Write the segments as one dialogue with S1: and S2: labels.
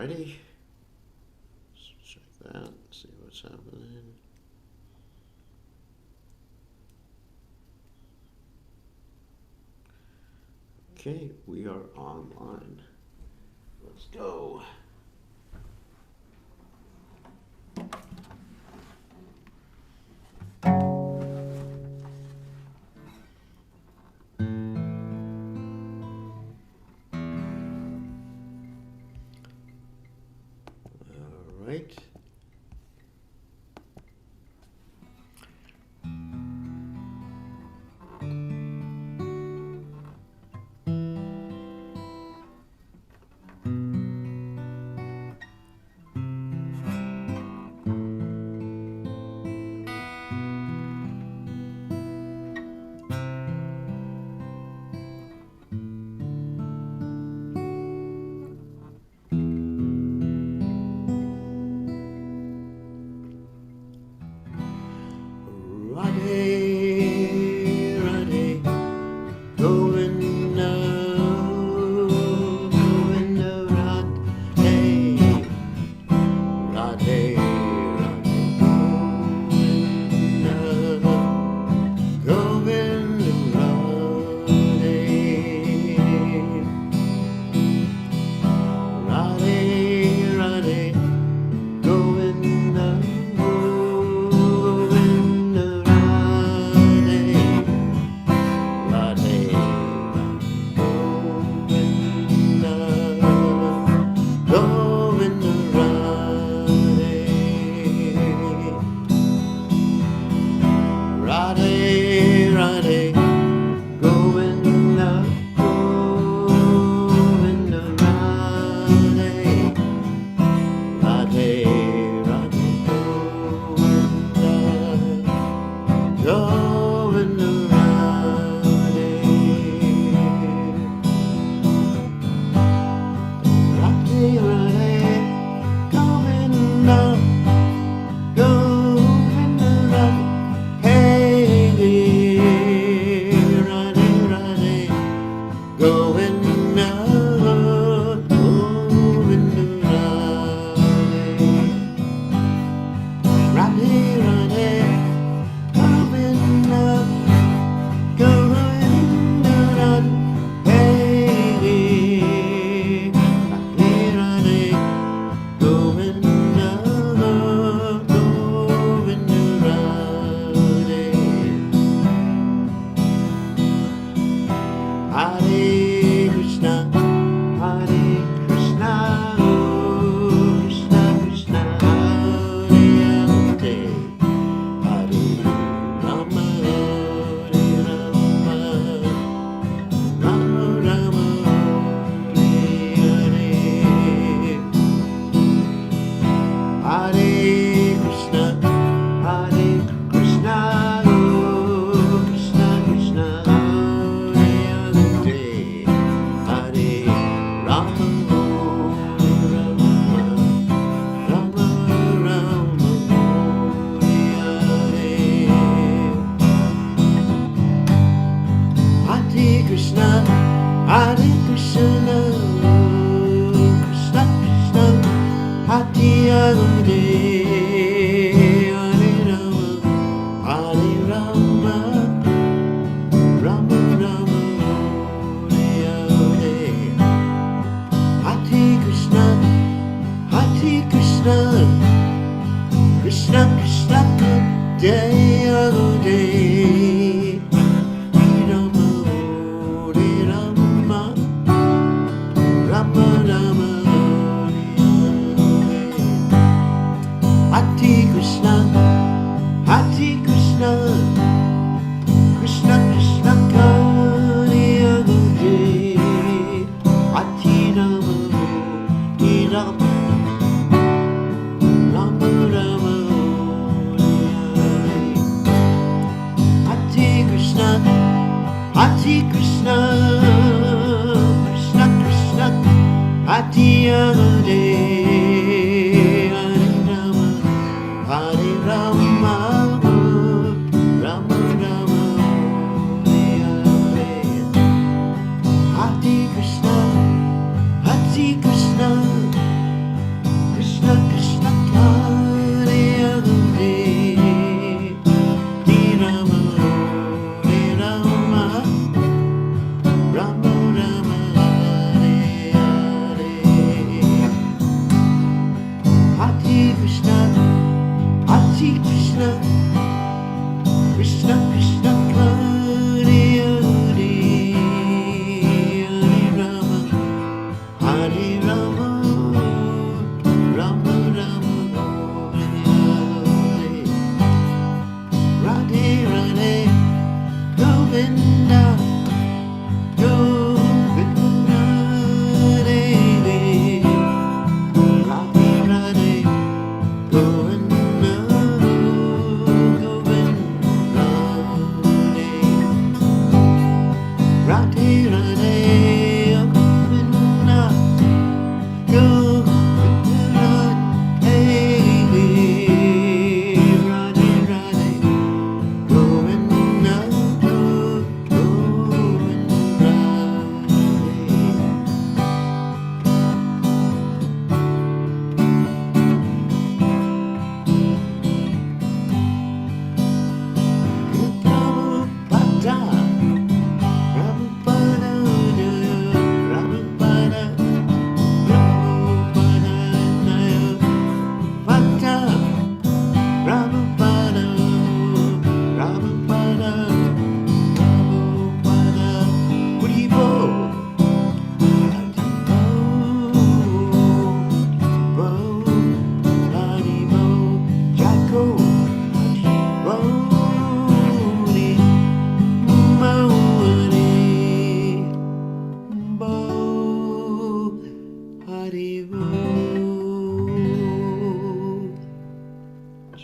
S1: Alrighty. Let's check that, see what's happening. Okay, we are online. Let's go. All right.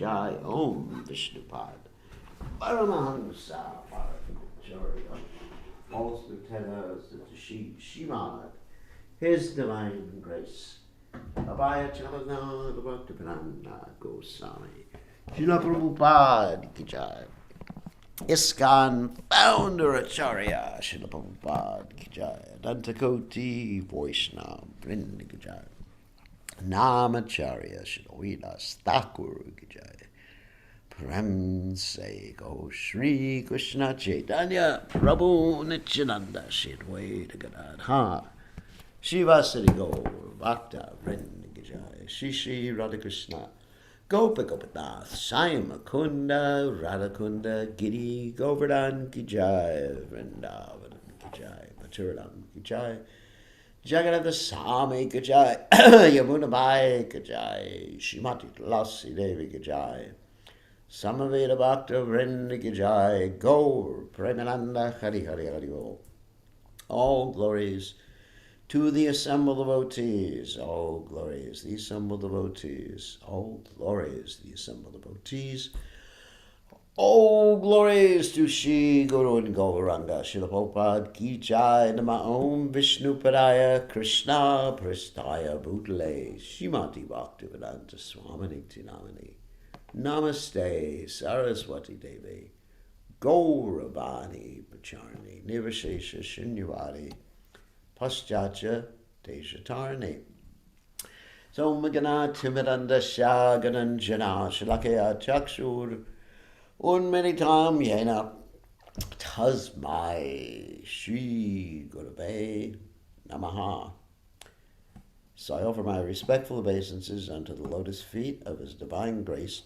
S1: Jai Om Vishnupad Paramahamsa Bharatacharya. Also tells that the Shimad, His Divine Grace, Abhaya Chalananda Bhaktivedanta Goswami, Srila Prabhupada Ki Jai. ISKCON Founder Acharya Srila Prabhupada Ki Jai. Dantakoti Vaishnava Vrinda Ki Jai. Namacharya Srila Vilas Thakur Ki Jai. Prem Se Go Shri Krishna Chaitanya Prabhu Nityananda Shri Advaita Gadadha Shivasari Gaur Bhakta Vrinda Ki Jai. Shri Shri Radhakrishna Gopa Gopinath Sai Mukunda Radhakunda Giri Govardhan Ki Jai. Vrindavan Ki Jai. Maturam Ki Jai. Jagannath Swami Ki Jai. Yamuna Bai Ki Jai. Shrimati Tulasi Devi Ki Jai. Samaveda Bhakta Vrinda Ki Jai. Gaur Premananda Hari Hari Hari Bol. All glories to the assembled devotees. All glories, the assembled devotees. All glories, the assembled devotees. All glories to Shri Guru and Gauranga. Srila Prabhupada Ki Jai. Nama Om Vishnu Padaya Krishna Prastaya Bhutale Shrimati Bhaktivedanta Swami Tinamani. Namaste Saraswati Devi Gauravani Pacharni Nivashesha Shunyavadi Paschatya Deshatarni. So Magana Timidanda Shagananjana Shalakaya Chakshur Unmanitam Yena Tasmai Shri Gurave Namaha. So I offer my respectful obeisances unto the lotus feet of His Divine Grace,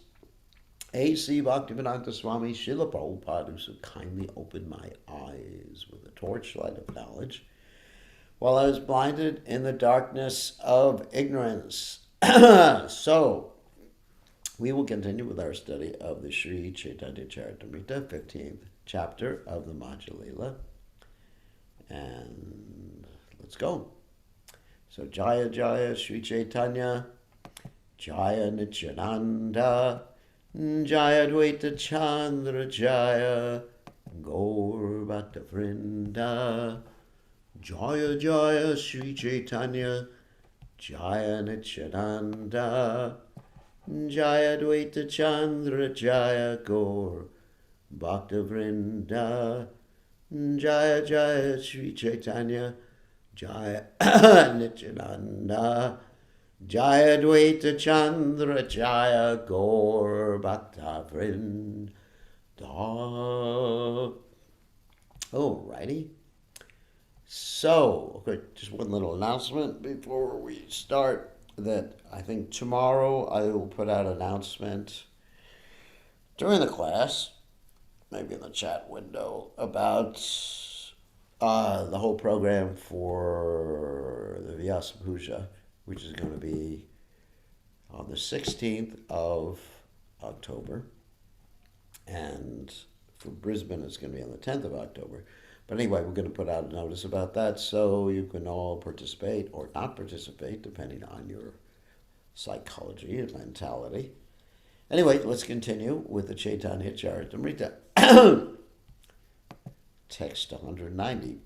S1: A.C. Bhaktivedanta Swami Srila Prabhupada, who so kindly opened my eyes with a torchlight of knowledge while I was blinded in the darkness of ignorance. So, we will continue with our study of the Sri Caitanya Caritamrta, 15th chapter of the Madhya Lila. And let's go. So, Jaya Jaya Sri Chaitanya, Jaya Nityananda, Jaya Dvaita Chandra Jaya, Gaur Bhatta Vrinda. Jaya Jaya Sri Chaitanya, Jaya Nityananda, Jaya Dvaita Chandra Jaya Gaur Bhakta Vrinda. Jaya Jaya Sri Chaitanya, Jaya Nityananda, Jaya Dvaita Chandra Jaya Gaur Bhakta Vrinda. Alrighty. So, okay, just one little announcement before we start, that I think tomorrow I will put out an announcement during the class, maybe in the chat window, about the whole program for the Vyasa Puja, which is going to be on the 16th of October, and for Brisbane it's going to be on the 10th of October. But anyway, we're going to put out a notice about that so you can all participate or not participate, depending on your psychology and mentality. Anyway, let's continue with the Caitanya Caritamrta. Text 190.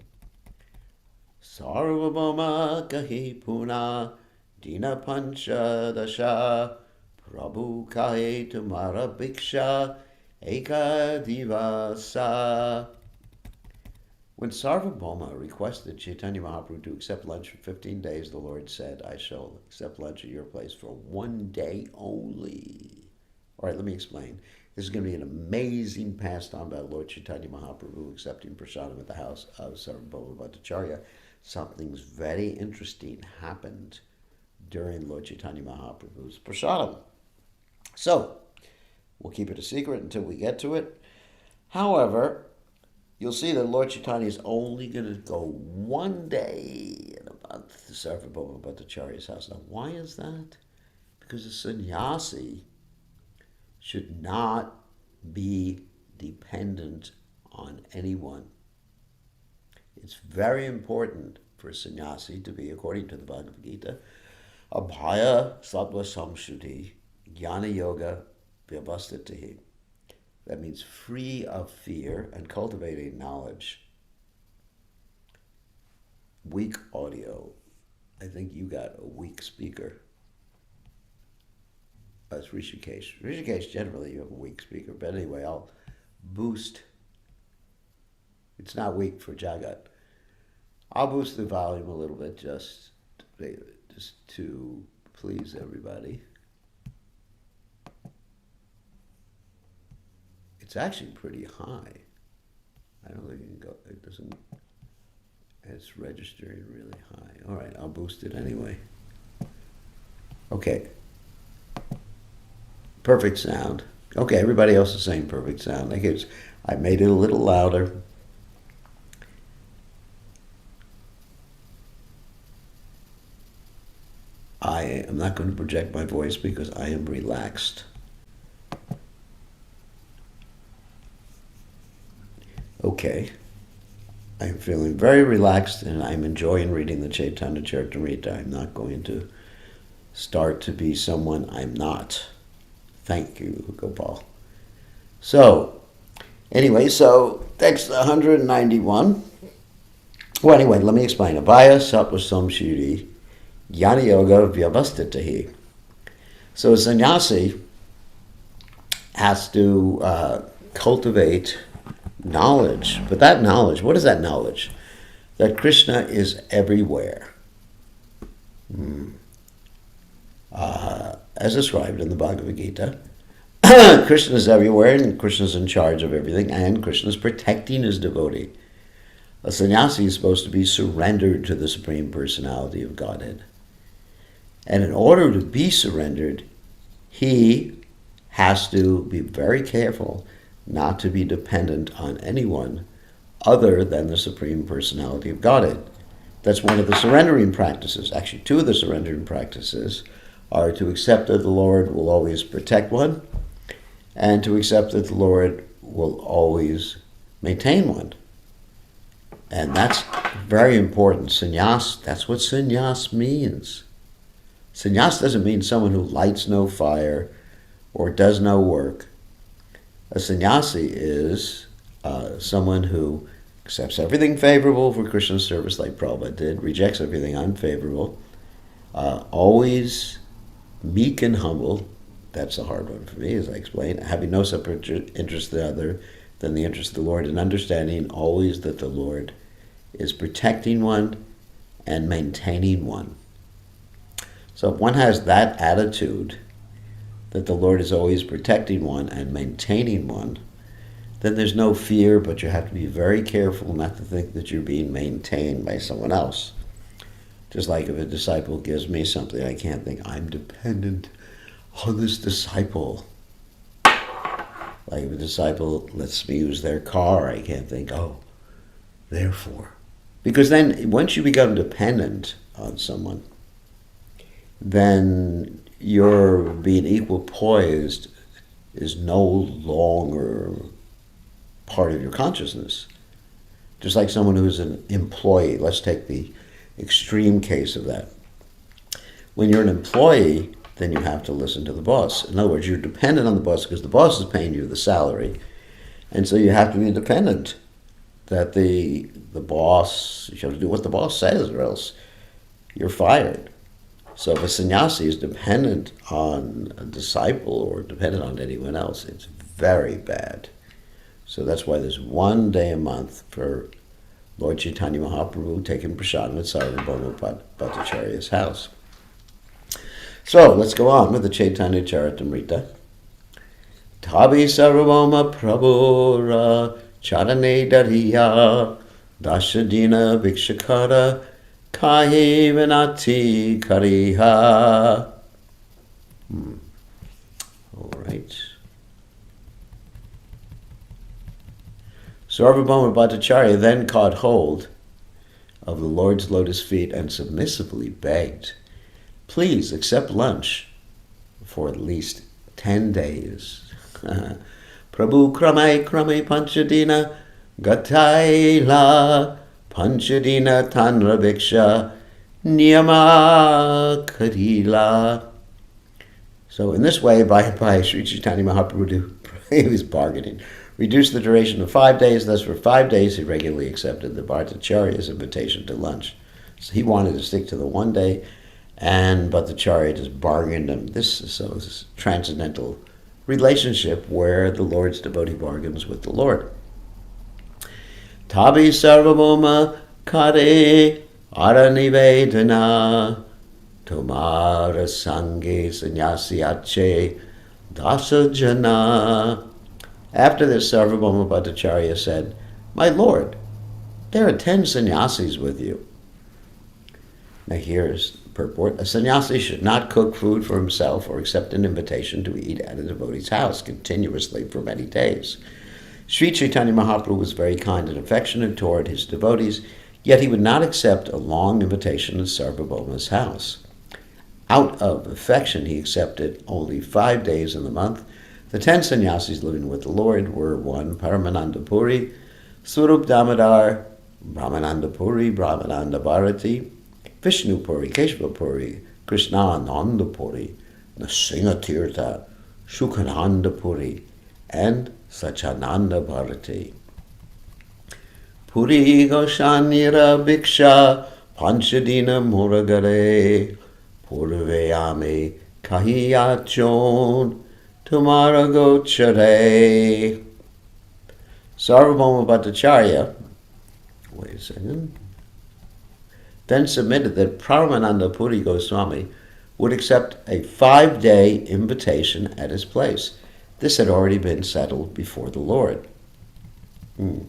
S1: Sarvabhauma kahi puna dina pancha dasha prabhu kahe tumara bhiksha eka divasa. When Sarvabhauma requested Chaitanya Mahaprabhu to accept lunch for 15 days, the Lord said, I shall accept lunch at your place for 1 day only. All right, let me explain. This is going to be an amazing pastime by Lord Chaitanya Mahaprabhu accepting prasadam at the house of Sarvabhauma Bhattacharya. Something's very interesting happened during Lord Chaitanya Mahaprabhu's prasadam. So, we'll keep it a secret until we get to it. However, you'll see that Lord Chaitanya is only going to go 1 day in a month to Sarvabhauma Bhattacharya's house. Now, why is that? Because a sannyasi should not be dependent on anyone. It's very important for a sannyasi to be, according to the Bhagavad Gita, Abhaya Sattva Samshuddhi, Jnana Yoga, vyavastitihi. That means free of fear and cultivating knowledge. Weak audio. I think you got a weak speaker. That's Rishikesh. Rishikesh, generally you have a weak speaker. But anyway, I'll boost. It's not weak for Jagat. I'll boost the volume a little bit just to please everybody. It's actually pretty high. I don't think you can go, it doesn't, it's registering really high. All right, I'll boost it anyway. Okay. Perfect sound. Okay, everybody else is saying perfect sound. I made it a little louder. I am not going to project my voice because I am relaxed. Okay. I am feeling very relaxed and I'm enjoying reading the Caitanya Caritamrta. I'm not going to start to be someone I'm not. Thank you, Gopal. So, anyway, text 191. Well, anyway, let me explain. Abhaya sattva samshiri jnana yoga vyavastitahi. So a sannyasi has to cultivate knowledge. But that knowledge, what is that knowledge? That Krishna is everywhere. As described in the Bhagavad Gita, Krishna is everywhere and Krishna is in charge of everything and Krishna is protecting his devotee. A sannyasi is supposed to be surrendered to the Supreme Personality of Godhead. And in order to be surrendered, he has to be very careful not to be dependent on anyone other than the Supreme Personality of Godhead. That's one of the surrendering practices. Actually, two of the surrendering practices are to accept that the Lord will always protect one and to accept that the Lord will always maintain one. And that's very important. Sannyas, that's what sannyas means. Sannyas doesn't mean someone who lights no fire or does no work. A sannyasi is someone who accepts everything favorable for Krishna's service, like Prabhupada did, rejects everything unfavorable, always meek and humble. That's a hard one for me, as I explained, having no separate interest other than the interest of the Lord, and understanding always that the Lord is protecting one and maintaining one. So if one has that attitude, that the Lord is always protecting one and maintaining one, then there's no fear, but you have to be very careful not to think that you're being maintained by someone else. Just like if a disciple gives me something, I can't think, I'm dependent on this disciple. Like if a disciple lets me use their car, I can't think, oh, therefore. Because then once you become dependent on someone, then your being equal poised is no longer part of your consciousness. Just like someone who's an employee. Let's take the extreme case of that. When you're an employee, then you have to listen to the boss. In other words, you're dependent on the boss because the boss is paying you the salary. And so you have to be dependent that the boss, you have to do what the boss says or else you're fired. So if a sannyasi is dependent on a disciple or dependent on anyone else, it's very bad. So that's why there's one day a month for Lord Chaitanya Mahaprabhu taking prasadam at Sarvabhauma Bhattacharya's house. So let's go on with the Caitanya Caritamrta. Tabi Sarvabhauma Prabhura Charane Dariya Dashadina Vikshakara Kahi Vinati Kariha. All right. Sarvabhauma Bhattacharya then caught hold of the Lord's lotus feet and submissively begged, please accept lunch for at least 10 days. Prabhu krame panchadina gataila panchadina tanra viksha niyama karila. So in this way, by Sri Chaitanya Mahaprabhu, he was bargaining, reduced the duration to 5 days. Thus, for 5 days, he regularly accepted the Bhattacharya's invitation to lunch. So he wanted to stick to the 1 day, but the Charya just bargained him. This is this transcendental relationship where the Lord's devotee bargains with the Lord. Tabi sarvabhoma kare aranivedana tomara sange sannyasi ache dasa jana. After this, Sarvabhauma Bhattacharya said, "My Lord, there are 10 sannyasis with you." Now here's the purport. A sannyasi should not cook food for himself or accept an invitation to eat at a devotee's house continuously for many days. Sri Chaitanya Mahaprabhu was very kind and affectionate toward his devotees, yet he would not accept a long invitation to Sarvabhauma's house. Out of affection, he accepted only 5 days in the month. The 10 sannyasis living with the Lord were 1. Paramananda Puri, Swarup Damodar, Brahmananda Puri, Brahmananda Bharati, Vishnu Puri, Keshava Puri, Krishnananda Puri, Nasinga Tirtha, Shukhananda Puri, and Sachananda Bharati. Puri Goshanira Bhiksha Panchadina Muragare Purveyame Kahiyachon Tumara Gochare. Sarvabhauma Bhattacharya, wait a second, then submitted that Paramananda Puri Goswami would accept a 5-day invitation at his place. This had already been settled before the Lord. Namadas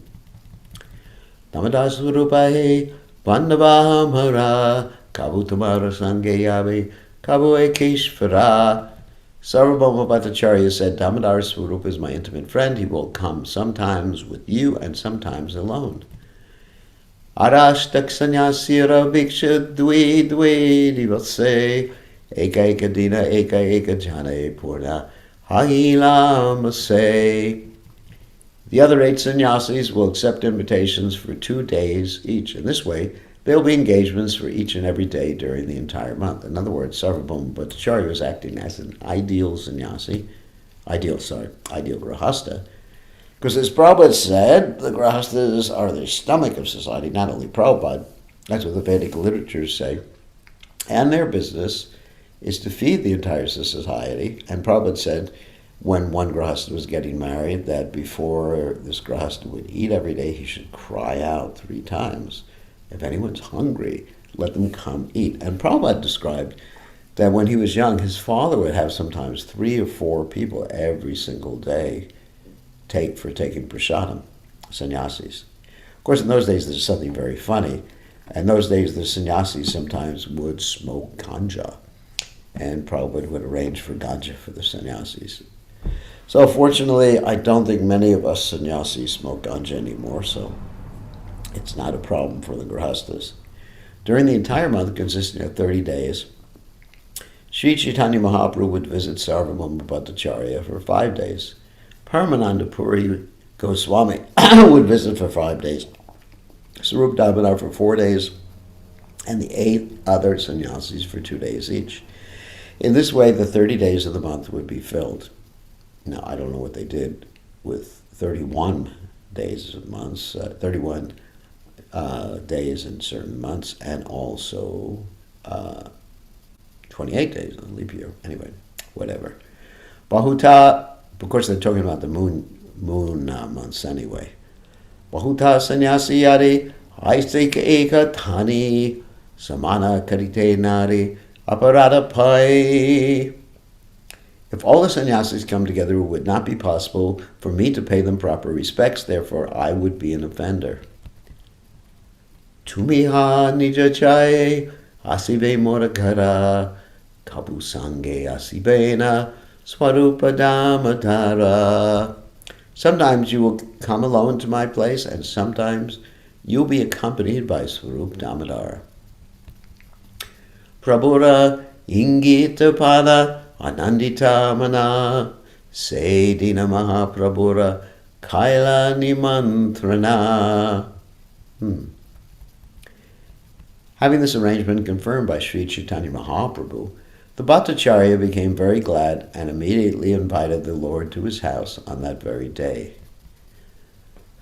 S1: Rupahe Bandavahamara Kabutamara Sangayavi Kabu Ekeshvara. Sarvabhauma Bhattacharya said, Damodar Swarupa is my intimate friend. He will come sometimes with you and sometimes alone. Arashtak Sanyasira Bhiksha Dvi Dvi Divase Eka Eka Dina Eka Eka Jane Purna Hagilamase. The other 8 sannyasis will accept invitations for 2 days each. In this way, there will be engagements for each and every day during the entire month. In other words, Sarvabhauma Bhattacharya was acting as an ideal sannyasi, ideal grahasta, because as Prabhupada said, the grahastas are the stomach of society, not only Prabhupada, that's what the Vedic literatures say, and their business is to feed the entire society. And Prabhupada said, when one grahasta was getting married, that before this grahasta would eat every day, he should cry out 3 times. If anyone's hungry, let them come eat. And Prabhupada described that when he was young, his father would have sometimes 3 or 4 people every single day taking prasadam, sannyasis. Of course, in those days, there's something very funny. In those days, the sannyasis sometimes would smoke ganja, and Prabhupada would arrange for ganja for the sannyasis. So fortunately, I don't think many of us sannyasis smoke ganja anymore, so it's not a problem for the grahastas. During the entire month, consisting of 30 days, Sri Chaitanya Mahaprabhu would visit Sarvabhauma Bhattacharya for 5 days. Paramananda Puri Goswami would visit for 5 days. Swarup Damodar for 4 days, and the 8 other sannyasis for 2 days each. In this way, the 30 days of the month would be filled. Now, I don't know what they did with 31 days of months, 31 days in certain months, and also 28 days in the leap year. Anyway, whatever. Bahuta, of course, they're talking about the moon months anyway. Bahuta sannyasi yari aistika eka thani samana karite nari aparada pai. If all the sannyasis come together, it would not be possible for me to pay them proper respects, therefore I would be an offender. Tumiha nija chaye asive morakara kabu sange asibena swarupa damadara. Sometimes you will come alone to my place, and sometimes you'll be accompanied by Swarup Damodar. Prabhura ingita pada anandita mana sedina mahaprabhura kaila nimantrana. Having this arrangement confirmed by Sri Chaitanya Mahaprabhu, The Bhattacharya became very glad and immediately invited the Lord to his house on that very day.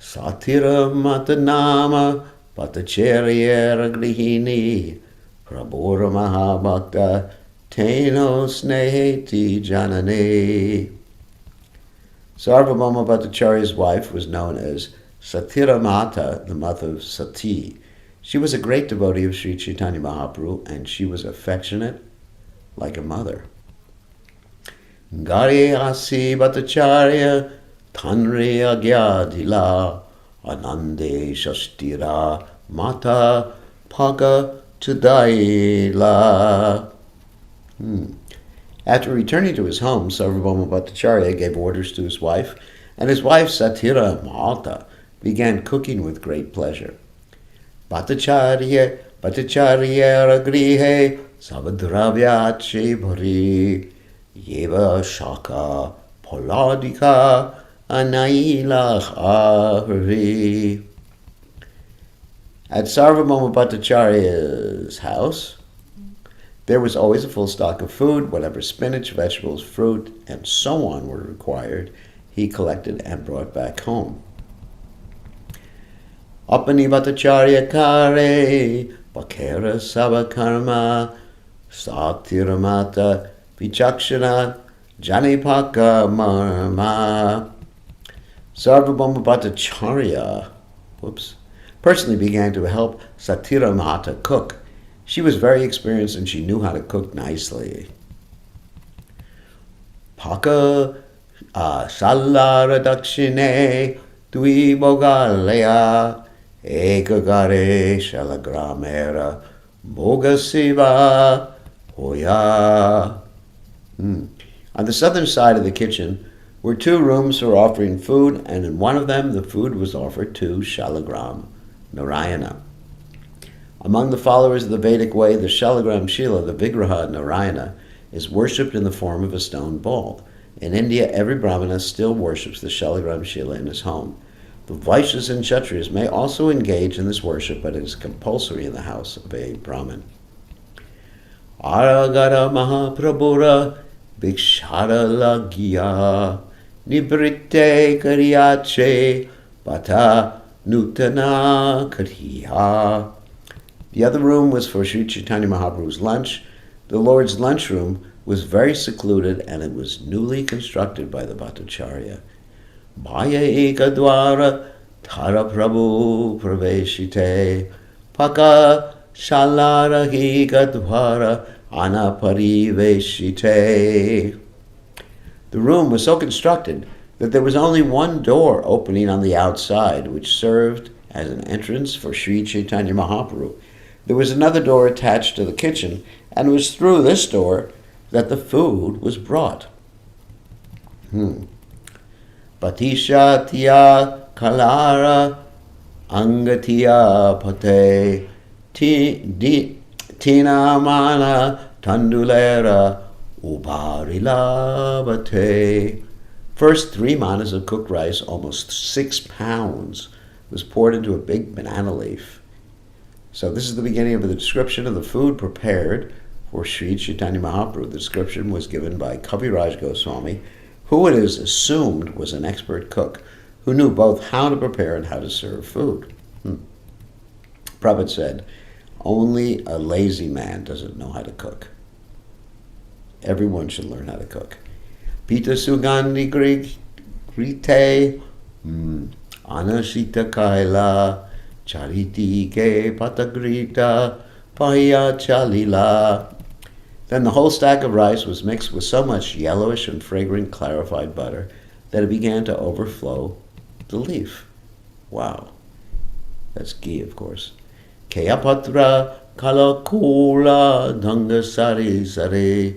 S1: Satira Matanama Bhattacharya Grihini Prabhura Mahabhakta Teno Sneheti Janane. Sarvabhauma Bhattacharya's wife was known as Satira Mata, the mother of Sati. She was a great devotee of Sri Chaitanya Mahaprabhu, and she was affectionate like a mother. Gare Asi Bhattacharya Tanre Agya Dila Anande Shastira Mata Paga Tudaila. After returning to his home, Sarvabhauma Bhattacharya gave orders to his wife, and his wife Satira Mata began cooking with great pleasure. Bhattacharya Ragrihe Savadravyache Bhari Yeva Shaka Poladika Anaila Hari. At Sarvabhauma Bhattacharya's house, there was always a full stock of food. Whatever spinach, vegetables, fruit, and so on were required, he collected and brought back home. Apani Bhattacharya Kare Bakera Savakarma Satiramata Vichakshana Janipaka Marma. Sarvabhauma Bhattacharya personally began to help Satira Mata cook. She was very experienced and she knew how to cook nicely. Paka Salara Dakshine Dui Bogalaya Ekagare Shalagramera Bogasiva Hoya. On the southern side of the kitchen were 2 rooms for offering food, and in one of them the food was offered to Shalagram Narayana. Among the followers of the Vedic way, the Shalagram Shila, the Vigraha Narayana, is worshipped in the form of a stone ball. In India, every Brahmana still worships the Shalagram Shila in his home. The Vaishyas and Kshatriyas may also engage in this worship, but it is compulsory in the house of a Brahmin. Aragara Mahaprabhura Bhikshara Lagya Nibritte Kariyache Bata Nutana Kariya. The other room was for Sri Chaitanya Mahaprabhu's lunch. The Lord's lunchroom was very secluded, and it was newly constructed by the Bhattacharya. Bhaya eka dwara thara prabhu praveshite paka shalara eka dwara anapariveshite. The room was so constructed that there was only one door opening on the outside, which served as an entrance for Sri Chaitanya Mahaprabhu. There was another door attached to the kitchen, and it was through this door that the food was brought. Patisha tiya kalara angatiya pate tina mana tandulera ubarilabate. First 3 manas of cooked rice, almost 6 pounds, was poured into a big banana leaf. So this is the beginning of the description of the food prepared for Sri Chaitanya Mahaprabhu. The description was given by Kaviraj Goswami, who it is assumed was an expert cook who knew both how to prepare and how to serve food. Prabhupada said, only a lazy man doesn't know how to cook. Everyone should learn how to cook. Pita Sugandhi Grite Anashita Kaila Chariti Ke Patagrita Paya Chalila. Then the whole stack of rice was mixed with so much yellowish and fragrant clarified butter that it began to overflow the leaf. Wow. That's ghee, of course. Kayapatra Kalakula Dangasari Sare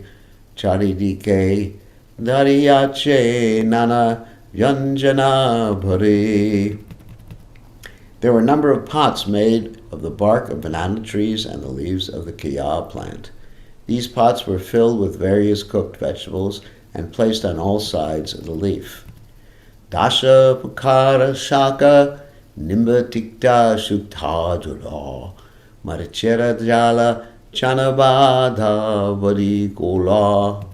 S1: Charidike Dariyache Nana Vyanjana Bhare. There were a number of pots made of the bark of banana trees and the leaves of the kaya plant. These pots were filled with various cooked vegetables and placed on all sides of the leaf. Dasha Pukara Shaka Nimba Tikta Shukta Jura Marichera Jala chanabada varikola.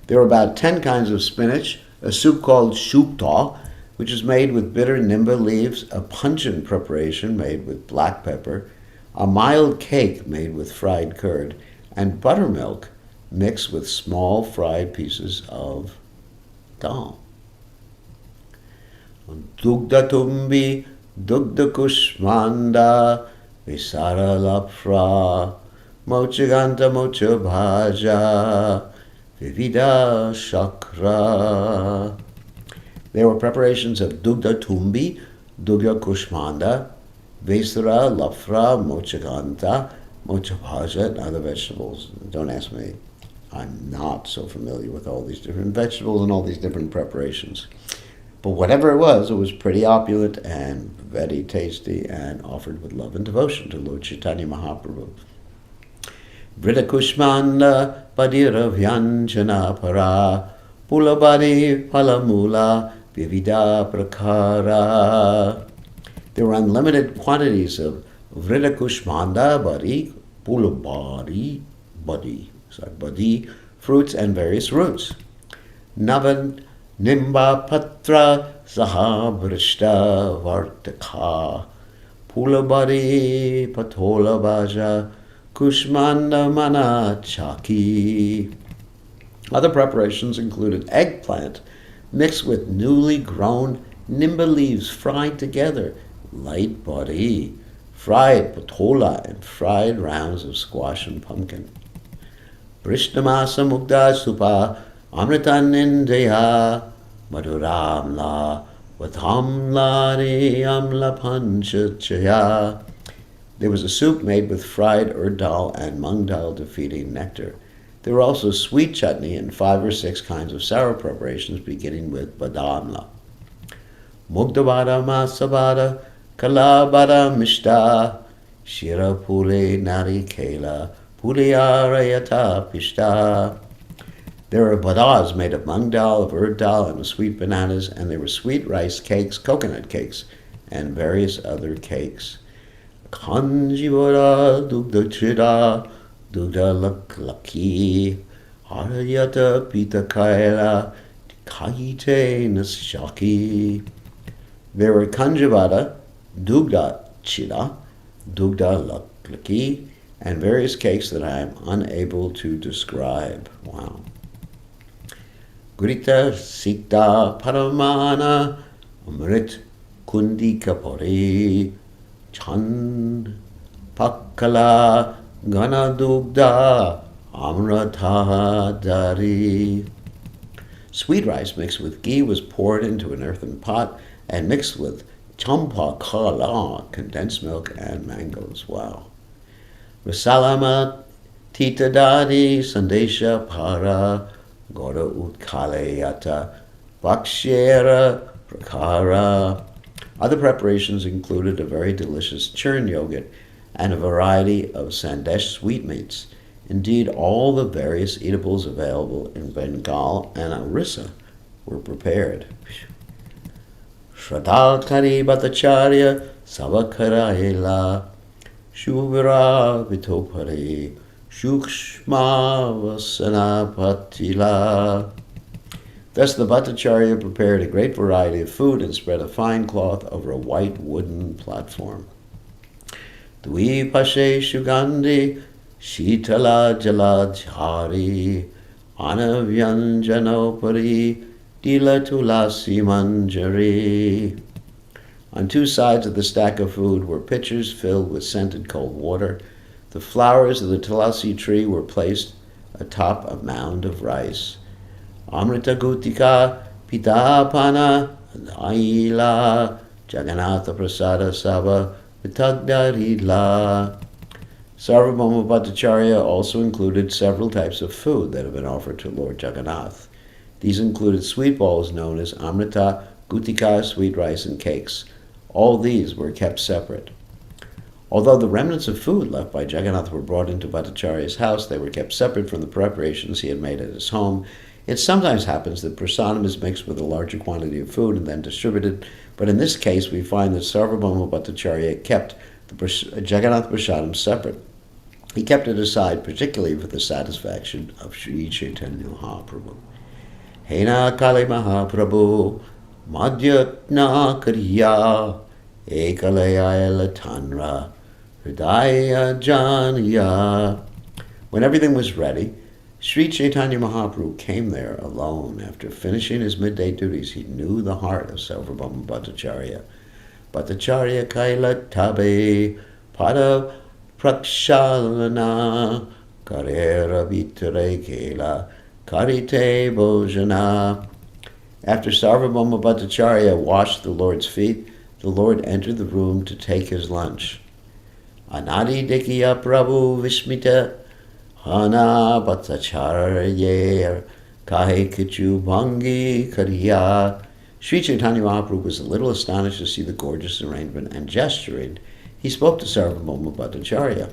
S1: There are about 10 kinds of spinach, a soup called shukta, which is made with bitter nimba leaves, a pungent preparation made with black pepper, a mild cake made with fried curd, and buttermilk mixed with small fried pieces of dal. Dugda tumbi, dugda kushmanda, visara lapra, mochaganta mocha bhaja, vivida shakra. There were preparations of dugda tumbi, dugda kushmanda, vesara, lafra, mochaganta, mocha bhaja, and other vegetables. Don't ask me. I'm not so familiar with all these different vegetables and all these different preparations. But whatever it was pretty opulent and very tasty and offered with love and devotion to Lord Chaitanya Mahaprabhu. Vrita Kushmanda Padira Vyanjana Para Pulabadi Palamula Vivida Prakara. There were unlimited quantities of Vrita Kushmanda Badi, Pulabadi, Badi, fruits and various roots. Navan Nimba Patra Sahabrishta Vartaka Pulabari Patola Baja Kushmanda Mana Chaki. Other preparations included eggplant mixed with newly grown nimba leaves fried together, light body, fried patola, and fried rounds of squash and pumpkin. Prishnamasa Mugda Supa Amritan Indeya Madhuramla Vatamlani Amla Panchachaya. There was a soup made with fried urd dal and mung dal to feed nectar. There were also sweet chutney and 5 or 6 kinds of sour preparations beginning with badamla. Mugdavada Masavada Kalabada Mishta Shira Pule Narikela Puliyarayata Pishta. There were badas made of mung dal, of urd dal, and of sweet bananas, and there were sweet rice cakes, coconut cakes, and various other cakes. Kanjivara dugda chida, dugda laki, harayata pita kaila, kahite nasshaki. There were kanjivada, dugda chida, dugda laki, and various cakes that I am unable to describe. Wow. Gurita Sikta Paramana Amrit Kundi Kapori Chan Pakala Ganadugda Amrata Dari. Sweet rice mixed with ghee was poured into an earthen pot and mixed with champa kala, condensed milk, and mangoes. Wow. Rasalama Tita Dadi Sandesha Para Gora Utkalayata Bakshera Prakara. Other preparations included a very delicious churn yogurt and a variety of sandesh sweetmeats. Indeed, all the various eatables available in Bengal and Orissa were prepared. Shraddha Kari Bhattacharya Savakaraela Shubhra Vitopari Shukshma Vasana Patila. Thus the Bhattacharya prepared a great variety of food and spread a fine cloth over a white wooden platform. Dvi Pashe Shugandhi Shitala Jaladhari Anavyanjanopari Dila Tulasi Manjari. On 2 sides of the stack of food were pitchers filled with scented cold water. The flowers of the tulasi tree were placed atop a mound of rice. Amrita Gutika Pitapana Aila Jagannatha Prasada Sava Vitagdarila. Sarvabhauma Bhattacharya also included several types of food that have been offered to Lord Jagannath. These included sweet balls known as Amrita, Gutika, sweet rice, and cakes. All these were kept separate. Although the remnants of food left by Jagannath were brought into Bhattacharya's house, they were kept separate from the preparations he had made at his home. It sometimes happens that prasadam is mixed with a larger quantity of food and then distributed, but in this case we find that Sarvabhauma Bhattacharya kept the Jagannath prasadam separate. He kept it aside particularly for the satisfaction of Sri Caitanya Mahaprabhu. Hena Kali Mahaprabhu Madhyatna Kariya Ekalaya Latanra Hridaya Janiya. When everything was ready, Sri Caitanya Mahaprabhu came there alone. After finishing his midday duties, he knew the heart of Sarvabhauma Bhattacharya. Bhattacharya Kaila Tabe Pada Prakshalana Karera Vitare Kela Karite Bhojana. After Sarvabhauma Bhattacharya washed the Lord's feet, the Lord entered the room to take his lunch. Anadi Dikiya Prabhu Vismita Hana Bhattacharya Kahe Kichu Bhangi Kariya. Sri Chaitanya Mahaprabhu was a little astonished to see the gorgeous arrangement, and gesturing, he spoke to Sarvabhauma Bhattacharya.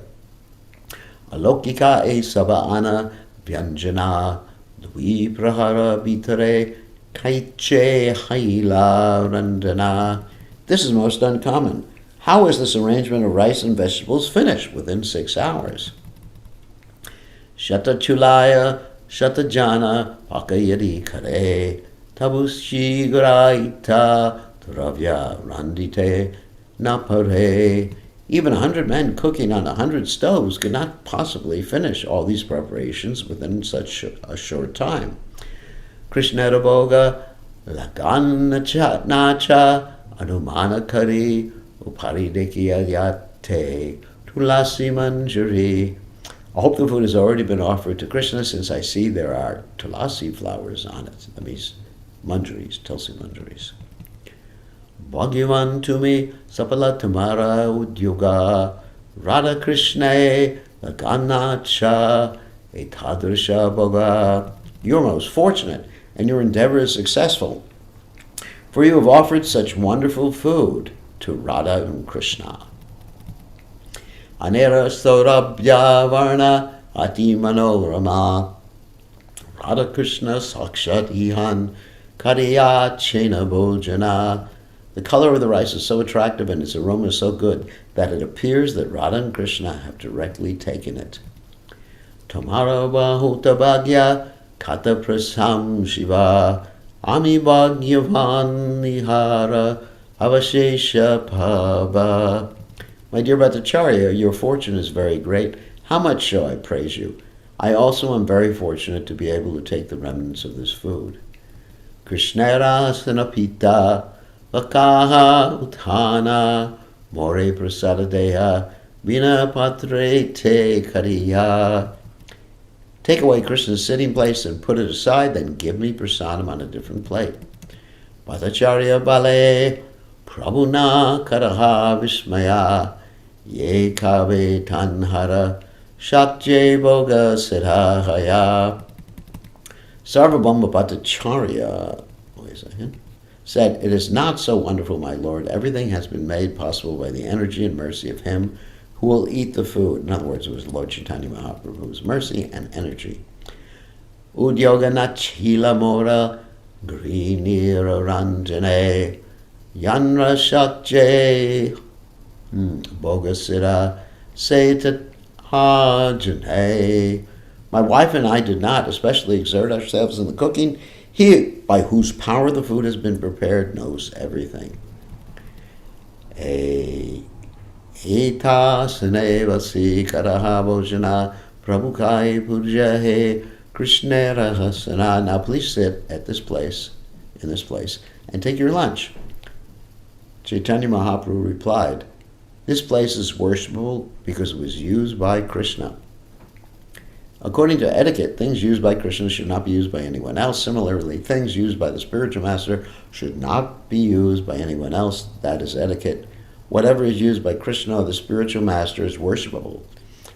S1: Alokika e sabana vyanjana dvi prahara vitare kaiche haila randana. This is most uncommon. How is this arrangement of rice and vegetables finished within 6 hours? Shata chulaya shata jana pakayadi kare tabushi graita dravya randite napare. Even 100 men cooking on 100 stoves could not possibly finish all these preparations within such a short time. Krishna Boga Lagana Nacha Anumana Kari Upari Dekiyate Tulasi Manjari. I hope the food has already been offered to Krishna, since I see there are tulasi flowers on it. That means manjaris, tulsi manjaris. Bhagavan Tumi Sapala Tamara Udyoga Radha Krishna Laganacha Etadrisha Boga. You are most fortunate, and your endeavor is successful, for you have offered such wonderful food to Radha and Krishna. Anera Saurabhya Varna Ati Manorama Radha Krishna Sakshat Ihan Kariya Chena Bhojana. The color of the rice is so attractive and its aroma is so good that it appears that Radha and Krishna have directly taken it. Tamara Bahuta Bhagya Kata Prasam Shiva Ami Bhagyavan Nihara Avashesha Pava. My dear Bhattacharya, your fortune is very great. How much shall I praise you? I also am very fortunate to be able to take the remnants of this food. Krishnera Sanapita Vakaha Uthana More Prasadadeha Vina Patre Te Kariya. Take away Krishna's sitting place and put it aside, then give me prasadam on a different plate. Bhattacharya Bale Prabhuna Karaha Vismaya Ye Kabe Tanhara Shatje Boga Siddhahaya. Sarvabhauma Bhattacharya said, "It is not so wonderful, my Lord. Everything has been made possible by the energy and mercy of him who will eat the food." In other words, it was Lord Chaitanya Mahaprabhu's mercy and energy. Udyoga Nachila Mora Grinira Ranjane Yanra Shakje Bogasira Seta Hajane. My wife and I did not especially exert ourselves in the cooking. He, by whose power the food has been prepared, knows everything. Eta Sanevasi Karaha Bhojana Prabhukai Pujahe Krishnera Hasana. Now please sit at this place, in this place, and take your lunch. Chaitanya Mahaprabhu replied, "This place is worshipable because it was used by Krishna." According to etiquette, things used by Krishna should not be used by anyone else. Similarly, things used by the spiritual master should not be used by anyone else. That is etiquette. Whatever is used by Krishna or the spiritual master is worshipable.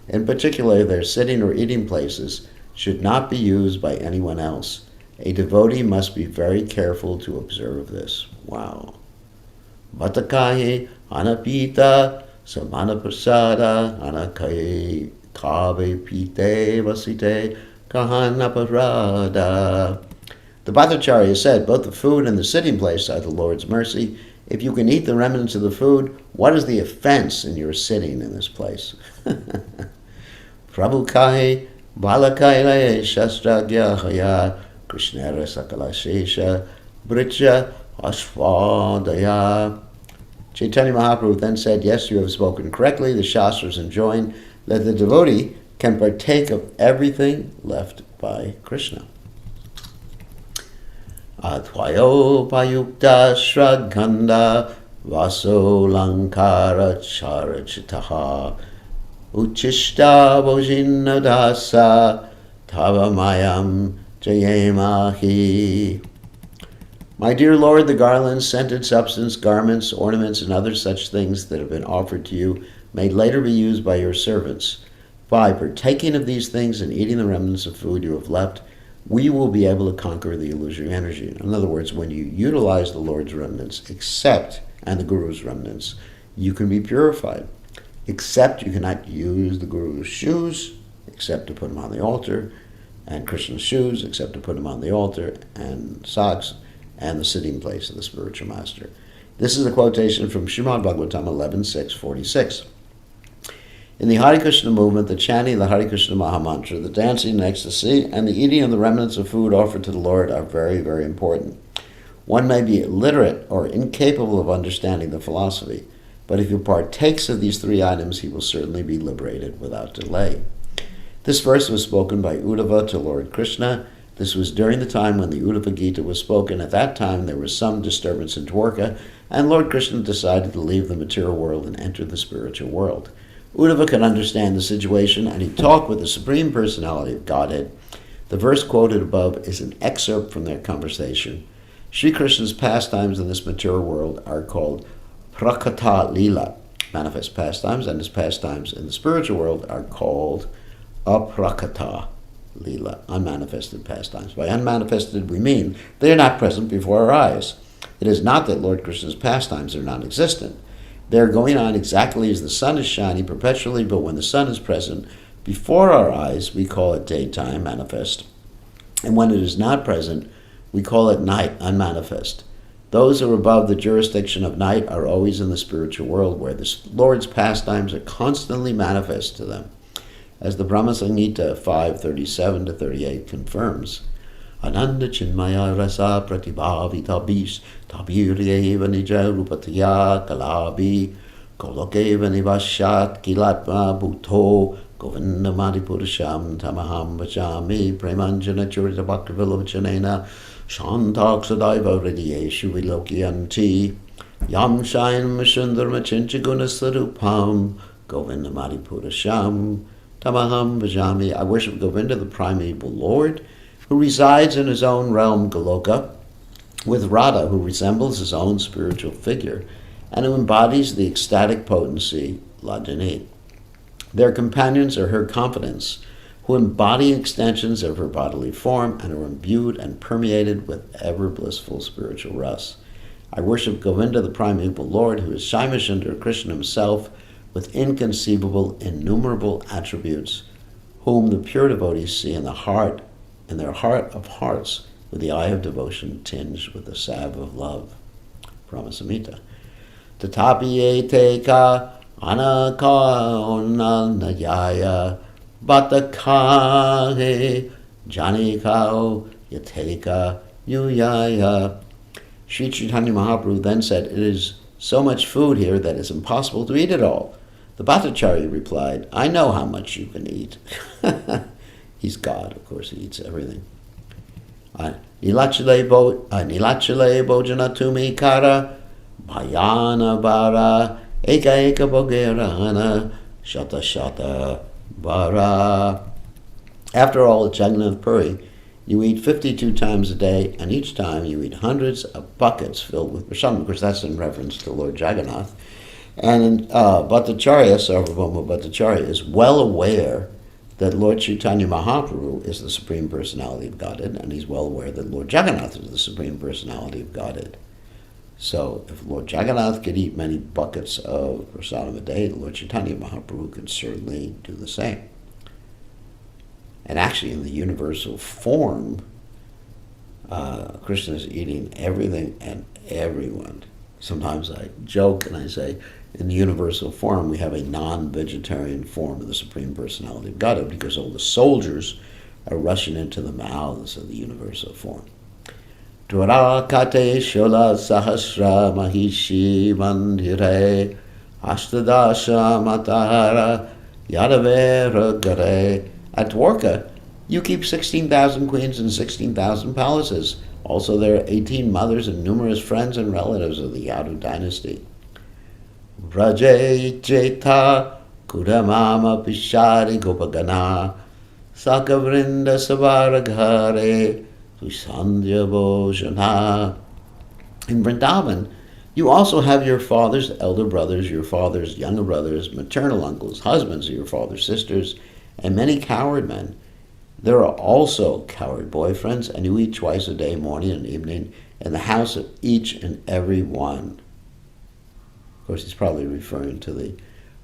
S1: In particular, their sitting or eating places should not be used by anyone else. A devotee must be very careful to observe this. Wow. Vatakahi anapita samana prasada anakai kabe pite vasite kahanaparada. The Bhattacharya said, both the food and the sitting place are the Lord's mercy. If you can eat the remnants of the food, what is the offense in your sitting in this place? Prabhukai Balakaile Shastragyahaya Krishnera Sakala Shesha Britra Ashvadaya. Caitanya Mahaprabhu then said, yes, you have spoken correctly. The Shastras enjoin that the devotee can partake of everything left by Krishna. Advayo payukta shraghanda vaso lankara charachitaha uchishta bojinadasa tavamayam jayemahi. My dear Lord, the garlands, scented substance, garments, ornaments, and other such things that have been offered to you may later be used by your servants. By partaking of these things and eating the remnants of food you have left, we will be able to conquer the illusory energy. In other words, when you utilize the Lord's remnants, and the Guru's remnants, you can be purified. Except you cannot use the Guru's shoes, except to put them on the altar, and Krishna's shoes, except to put them on the altar, and socks, and the sitting place of the spiritual master. This is a quotation from Srimad Bhagavatam 11.6.46. In the Hare Krishna movement, the chanting of the Hare Krishna Mahamantra, the dancing in ecstasy, and the eating of the remnants of food offered to the Lord are very, very important. One may be illiterate or incapable of understanding the philosophy, but if he partakes of these three items, he will certainly be liberated without delay. This verse was spoken by Uddhava to Lord Krishna. This was during the time when the Uddhava Gita was spoken. At that time, there was some disturbance in Dwarka, and Lord Krishna decided to leave the material world and enter the spiritual world. Uddhava could understand the situation, and he talked with the Supreme Personality of Godhead. The verse quoted above is an excerpt from their conversation. Sri Krishna's pastimes in this material world are called Prakata Lila, manifest pastimes, and his pastimes in the spiritual world are called Aprakata Lila, unmanifested pastimes. By unmanifested, we mean they are not present before our eyes. It is not that Lord Krishna's pastimes are non-existent. They are going on exactly as the sun is shining perpetually, but when the sun is present before our eyes, we call it daytime, manifest. And when it is not present, we call it night, unmanifest. Those who are above the jurisdiction of night are always in the spiritual world, where the Lord's pastimes are constantly manifest to them. As the Brahma Samhita 5:37-38 confirms, Ananda Chinmaya Rasa Pratibhavita Bis Tabiryeva Nija Rupatya Kalabi Kolokeva Nivashat Kilatma Bhutto Govinda Madhipurasham Tamaham Vachami Premanjana Churita Bhaktivilavachanena Shantaksadaiva Hridiyeshu Vilokyanti Yam Shainam Sundarma Chinchaguna Sarupam Govinda Madhipurasham Tamaham Vajami. I worship Govinda, the primeval Lord, who resides in his own realm, Goloka, with Radha, who resembles his own spiritual figure, and who embodies the ecstatic potency, Ladini. Their companions are her confidants, who embody extensions of her bodily form and are imbued and permeated with ever-blissful spiritual rasa. I worship Govinda, the primeval Lord, who is Shaimachandra Krishna himself, with inconceivable, innumerable attributes, whom the pure devotees see in their heart of hearts, with the eye of devotion tinged with the salve of love. Brahma Samhita. Tatapi eteka anaka onanayaya batakahe janikao yateka yuyaya. Sri Caitanya Mahaprabhu then said, it is so much food here that it's impossible to eat it all. The Bhattacharya replied, I know how much you can eat. He's God, of course, he eats everything. Nilachale bojana tumi kara, bhayana bara, eka eka bogerana, shata shata bara. After all, at Jagannath Puri, you eat 52 times a day, and each time you eat hundreds of buckets filled with prasad. Of course, that's in reference to Lord Jagannath. And Bhattacharya, Sarvabhauma Bhattacharya, is well aware that Lord Caitanya Mahaprabhu is the Supreme Personality of Godhead, and he's well aware that Lord Jagannath is the Supreme Personality of Godhead. So if Lord Jagannath could eat many buckets of prasadam a day, Lord Caitanya Mahaprabhu could certainly do the same. And actually, in the universal form, Krishna is eating everything and everyone. Sometimes I joke and I say, in the universal form, we have a non-vegetarian form of the Supreme Personality of Godhead because all the soldiers are rushing into the mouths of the universal form. Dvarakate shola sahasra mahishi mandire astadasha matahara yadavera gare. At Dwarka, you keep 16,000 queens and 16,000 palaces. Also, there are 18 mothers and numerous friends and relatives of the Yadu dynasty. Vraje Jeta Kudamama Pishari Gopagana Sakavrinda Savaraghare Susandhya Bhojana. In Vrindavan, you also have your father's elder brothers, your father's younger brothers, maternal uncles, husbands of your father's sisters, and many coward men. There are also coward boyfriends, and you eat twice a day, morning and evening, in the house of each and every one. Of course, he's probably referring to the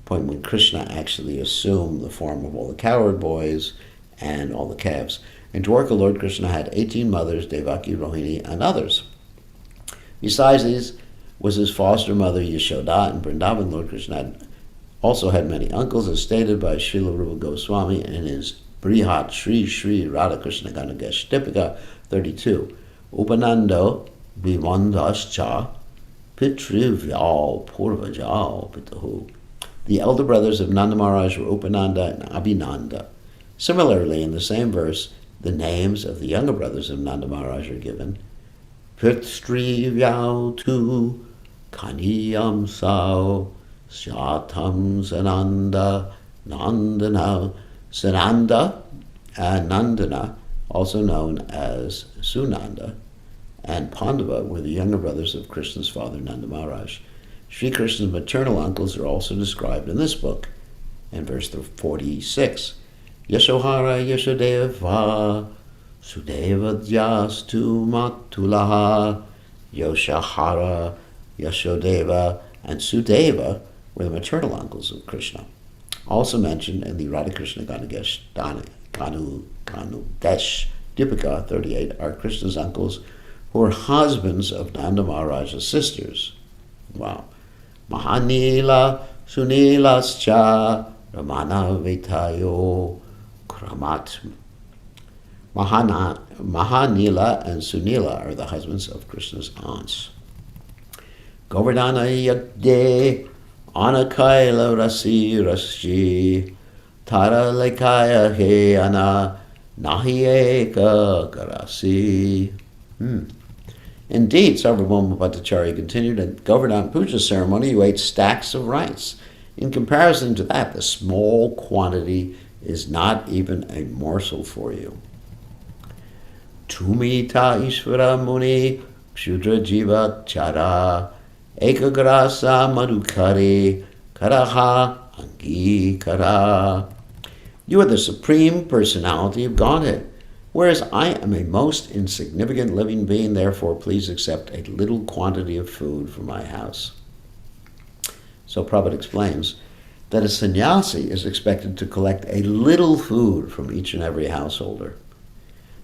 S1: point when Krishna actually assumed the form of all the coward boys and all the calves. In Dwarka, Lord Krishna had 18 mothers, Devaki, Rohini, and others. Besides these was his foster mother, Yashoda. In Vrindavan, Lord Krishna also had many uncles, as stated by Srila Rupa Goswami in his Brihat Sri Sri Radha Krishna Ganagesh Tipika 32. Upanando Vimandascha Pitrivyal Purvajal Pitahu. The elder brothers of Nanda Maharaj were Upananda and Abhinanda. Similarly, in the same verse, the names of the younger brothers of Nanda Maharaj are given. Pitrivyal tu Kaniyam Sao Shatam Sananda Nandana. Sananda and Nandana, also known as Sunanda, and Pandava were the younger brothers of Krishna's father, Nanda Maharaj. Sri Krishna's maternal uncles are also described in this book. In verse 46, Yashohara Yashodeva Sudeva Dhyastu Matulaha. Yoshahara, Yashodeva, and Sudeva were the maternal uncles of Krishna. Also mentioned in the Radha Krishna Ganudesh Dipika 38 are Krishna's uncles who were husbands of Nanda Maharaj's sisters. Wow. Mahanila Sunilascha Ramana Vitayo Kramat. Mahanila and Sunila are the husbands of Krishna's aunts. Govardhana Yagde Anakaila Rasi Rashi Tara Lekaya He Ana Nahi Eka Garasi. Indeed, Sarvabhauma Bhattacharya continued, at Govardhan Puja ceremony you ate stacks of rice. In comparison to that, the small quantity is not even a morsel for you. Tumita Ishvara Muni Kshudra Jiva Chara Ekagrasa Madhukari Karaha Angi Kara. You are the Supreme Personality of Godhead, whereas I am a most insignificant living being, therefore please accept a little quantity of food from my house. So Prabhupada explains that a sannyasi is expected to collect a little food from each and every householder.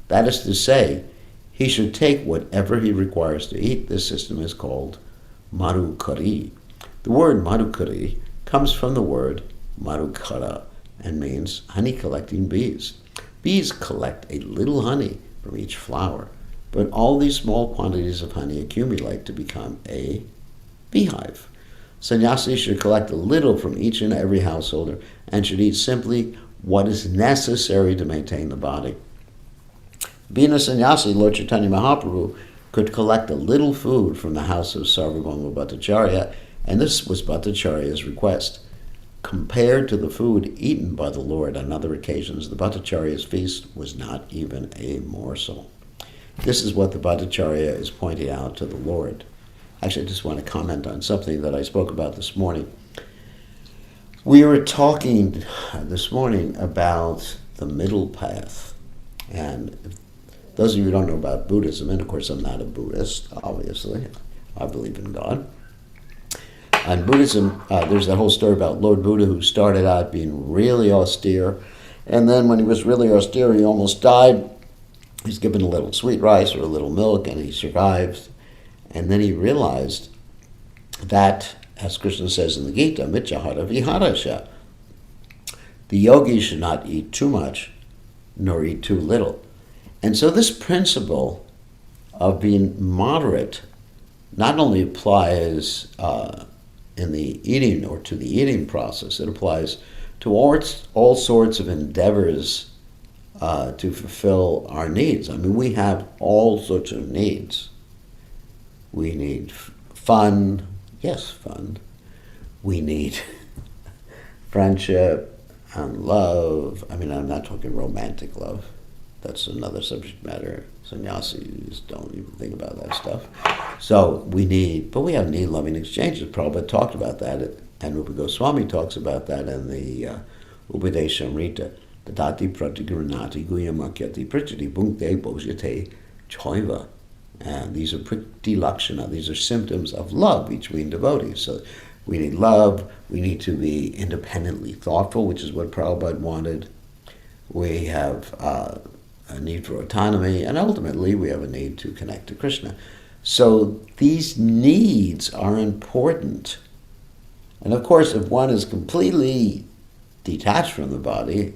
S1: That is to say, he should take whatever he requires to eat. This system is called Madhukari. The word Madhukari comes from the word Madhukara and means honey-collecting bees. Bees collect a little honey from each flower, but all these small quantities of honey accumulate to become a beehive. Sannyasis should collect a little from each and every householder and should eat simply what is necessary to maintain the body. Being a sannyasi, Lord Chaitanya Mahaprabhu could collect a little food from the house of Sarvabhauma Bhattacharya, and this was Bhattacharya's request. Compared to the food eaten by the Lord on other occasions, the Bhattacharya's feast was not even a morsel. This is what the Bhattacharya is pointing out to the Lord. Actually, I just want to comment on something that I spoke about this morning. We were talking this morning about the middle path, and those of you who don't know about Buddhism, and of course I'm not a Buddhist, obviously, I believe in God. In Buddhism, there's that whole story about Lord Buddha who started out being really austere, and then when he was really austere, he almost died. He's given a little sweet rice or a little milk, and he survived. And then he realized that, as Krishna says in the Gita, mityahara viharasya, the yogi should not eat too much nor eat too little. And so this principle of being moderate not only applies in the eating or to the eating process, it applies to all sorts of endeavors to fulfill our needs. I mean, we have all sorts of needs. We need fun, yes, fun. We need friendship and love. I mean, I'm not talking romantic love. That's another subject matter. Sannyasis don't even think about that stuff. So but we have need loving exchanges. Prabhupada talked about that, and Rupa Goswami talks about that in the Upadeshamrita. Tadati pratigranati guyamakyati prititi bhunkte bhojyate choiva. And these are priti lakshana. These are symptoms of love between devotees. So we need love. We need to be independently thoughtful, which is what Prabhupada wanted. We have a need for autonomy, and ultimately we have a need to connect to Krishna. So these needs are important. And of course, if one is completely detached from the body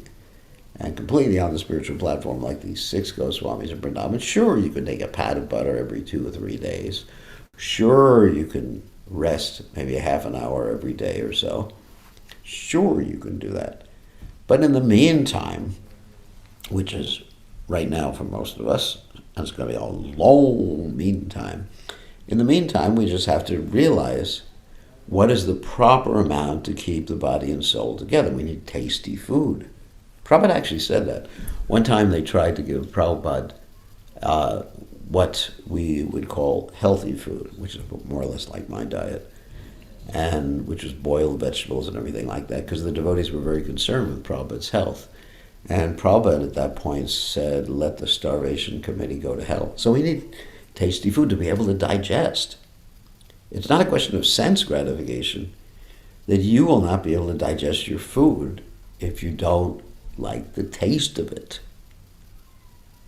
S1: and completely on the spiritual platform like these 6 Goswamis in Vrindavan, sure, you can take a pat of butter every 2 or 3 days. Sure, you can rest maybe a half an hour every day or so. Sure, you can do that. But in the meantime, which is right now for most of us, and it's going to be a long meantime, in the meantime, we just have to realize what is the proper amount to keep the body and soul together. We need tasty food. Prabhupada actually said that. One time they tried to give Prabhupada what we would call healthy food, which is more or less like my diet, and which was boiled vegetables and everything like that, because the devotees were very concerned with Prabhupada's health. And Prabhupada at that point said, let the starvation committee go to hell. So we need tasty food to be able to digest. It's not a question of sense gratification, that you will not be able to digest your food if you don't like the taste of it.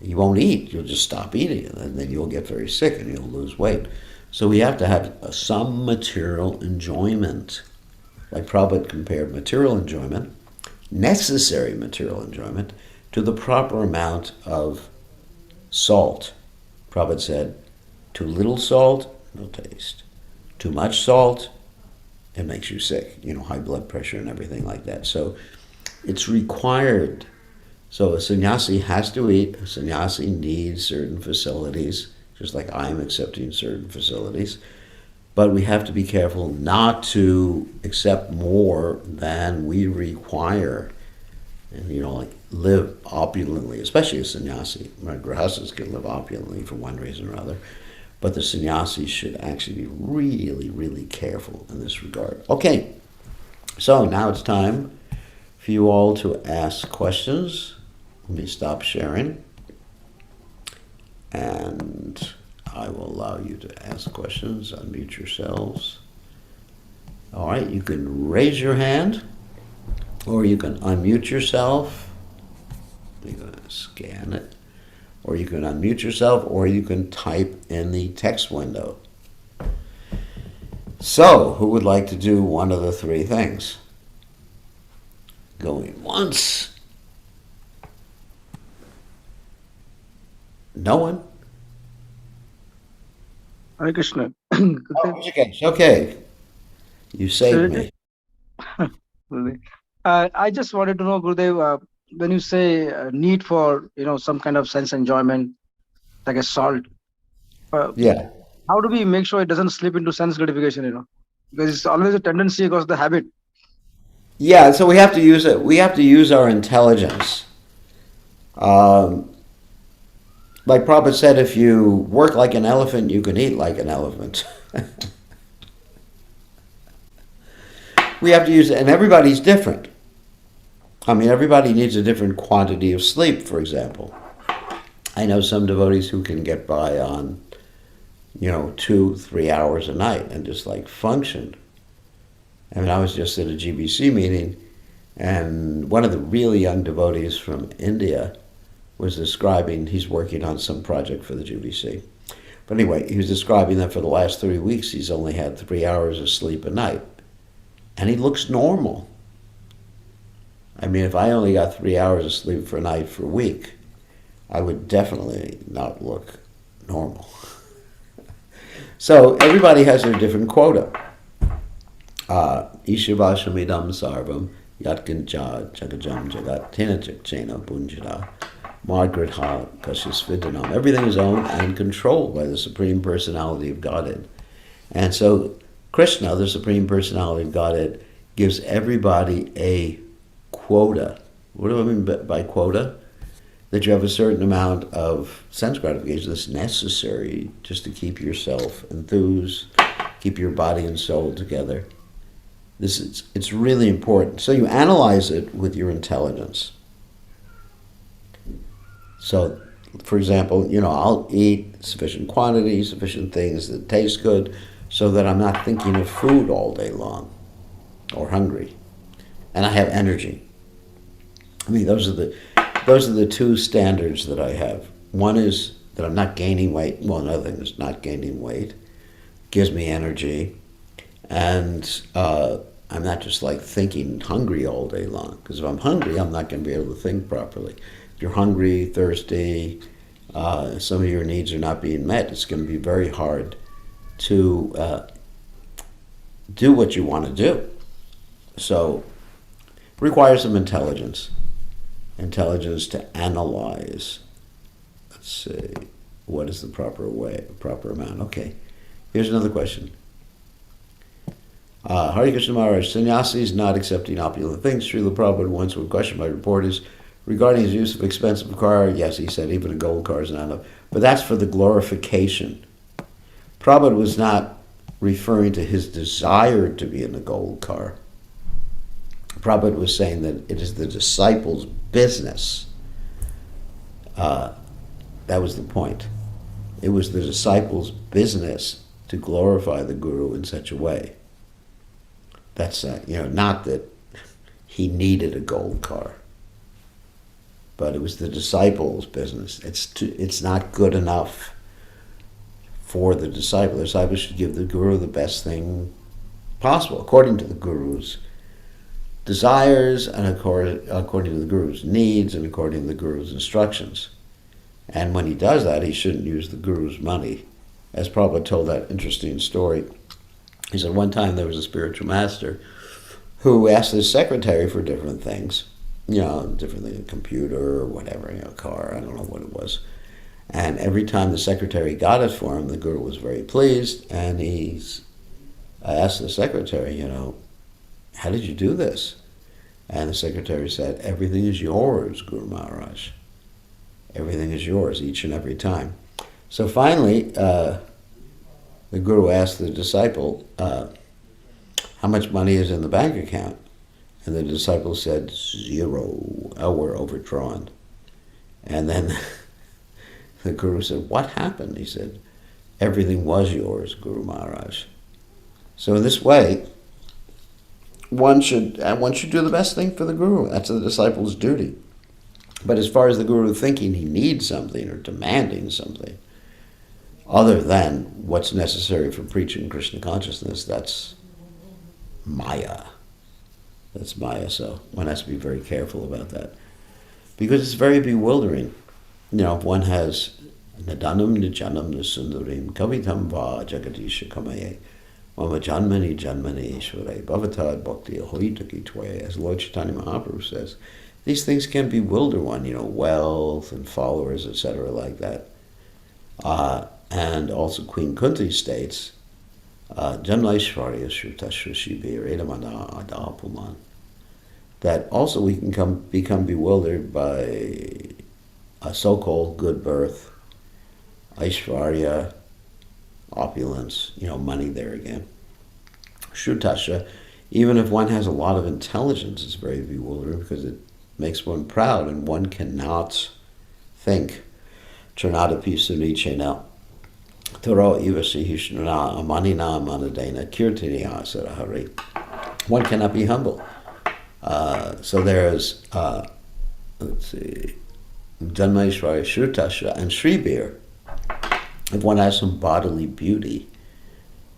S1: You won't eat, you'll just stop eating, and then you'll get very sick and you'll lose weight. So we have to have some material enjoyment. Like Prabhupada compared material enjoyment, necessary material enjoyment, to the proper amount of salt. Prabhupada said, too little salt, no taste. Too much salt, it makes you sick, high blood pressure and everything like that. So it's required. So a sannyasi has to eat. A sannyasi needs certain facilities, just like I'm accepting certain facilities. But we have to be careful not to accept more than we require. And, live opulently, especially a sannyasi. Grihastas can live opulently for one reason or other. But the sannyasis should actually be really, really careful in this regard. Okay, so now it's time for you all to ask questions. Let me stop sharing. And I will allow you to ask questions. Unmute yourselves. All right, you can raise your hand, or you can unmute yourself. You're going to scan it. Or you can unmute yourself, or you can type in the text window. So, who would like to do one of the 3 things? Going once. No one?
S2: Hare Krishna.
S1: It's okay. You saved me.
S2: I just wanted to know, Gurudev, when you say need for some kind of sense enjoyment, like a salt,
S1: Yeah.
S2: how do we make sure it doesn't slip into sense gratification? Because it's always a tendency because the habit.
S1: Yeah, so we have to use it. We have to use our intelligence. Like Prabhupada said, if you work like an elephant, you can eat like an elephant. We have to use it, and everybody's different. I mean, everybody needs a different quantity of sleep, for example. I know some devotees who can get by on, 2-3 hours a night and just function. I mean, I was just at a GBC meeting, and one of the really young devotees from India was describing, he's working on some project for the GBC, But anyway, he was describing that for the last 3 weeks he's only had 3 hours of sleep a night. And he looks normal. I mean, if I only got 3 hours of sleep for a night for a week, I would definitely not look normal. So everybody has their different quota. Ishavashamidam sarvam yatkincha jagajam jagat tena chakchena bunjara margritha kashasvidanam. Everything is owned and controlled by the Supreme Personality of Godhead. And so Krishna, the Supreme Personality of Godhead, gives everybody a quota. What do I mean by quota? That you have a certain amount of sense gratification that's necessary just to keep yourself enthused, keep your body and soul together. It's really important. So you analyze it with your intelligence. So, for example, I'll eat sufficient quantity, sufficient things that taste good, so that I'm not thinking of food all day long or hungry, and I have energy. I mean, those are the two standards that I have. One is that I'm not gaining weight. Well, another thing is not gaining weight gives me energy, and I'm not just like thinking hungry all day long. Because if I'm hungry, I'm not going to be able to think properly. If you're hungry, thirsty, some of your needs are not being met, it's going to be very hard to do what you want to do. So it requires some intelligence to analyze. Let's see, what is the proper amount? Okay, here's another question. Hare Krishna Maharaj, sannyasis not accepting opulent things. Srila Prabhupada once was questioned by reporters regarding his use of expensive car. Yes, he said even a gold car is not enough. But that's for the glorification. Prabhupada was not referring to his desire to be in a gold car. Prabhupada was saying that it is the disciples' business. That was the point. It was the disciples' business to glorify the Guru in such a way. That's not that he needed a gold car, but it was the disciples' business. It's not good enough for the disciple. The disciple should give the Guru the best thing possible, according to the Guru's desires and according to the Guru's needs and according to the Guru's instructions. And when he does that, he shouldn't use the Guru's money. As Prabhupada told that interesting story, he said one time there was a spiritual master who asked his secretary for different things, different things, a computer or whatever, a car, I don't know what it was. And every time the secretary got it for him, the Guru was very pleased, and I asked the secretary, how did you do this? And the secretary said, everything is yours, Guru Maharaj. Everything is yours each and every time. So finally, the Guru asked the disciple, how much money is in the bank account? And the disciple said, 0. Oh, we're overdrawn. And then the Guru said, what happened? He said, everything was yours, Guru Maharaj. So in this way, one should do the best thing for the Guru. That's the disciple's duty. But as far as the Guru thinking he needs something or demanding something, other than what's necessary for preaching Krishna consciousness, that's Maya. That's Maya, so one has to be very careful about that. Because it's very bewildering. If one has Nadanam Nijanam Nisundarim Kavitam Va Jagadisha Kamaye Mama Janmani Janmani Ishvare Bhavatad Bhakti Ahoitaki Twaye, as Lord Chaitanya Mahaprabhu says. These things can bewilder one, wealth and followers, etc., like that. And also Queen Kunti states, Janlaishvarya Shrutashrishi Redamana Adapuman, that also we can become bewildered by a so-called good birth, Aishvarya, opulence, money there again. Shrutasha, even if one has a lot of intelligence, it's very bewildering because it makes one proud and one cannot think. Charnadapi Sunichena. Taro Ivasi Hishnana Amanina Manadena Kirtiniya Sarahari. One cannot be humble. So there's, let's see, Janmaishwarya Shrutasha and Shribir. if one has some bodily beauty,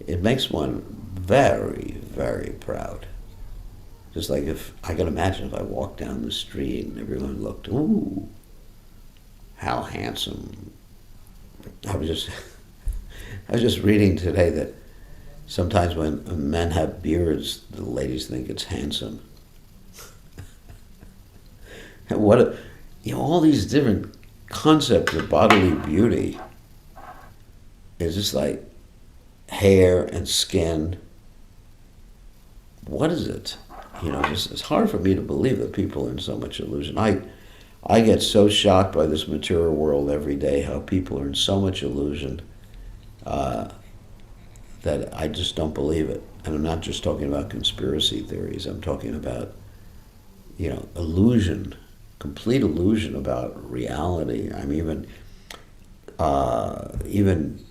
S1: it makes one very, very proud. Just like if I can imagine if I walked down the street and everyone looked, ooh, how handsome. I was just I was just reading today that sometimes when men have beards, the ladies think it's handsome. And all these different concepts of bodily beauty is just like hair and skin. What is it? It's hard for me to believe that people are in so much illusion. I get so shocked by this material world every day, how people are in so much illusion that I just don't believe it. And I'm not just talking about conspiracy theories. I'm talking about, illusion, complete illusion about reality. I mean, even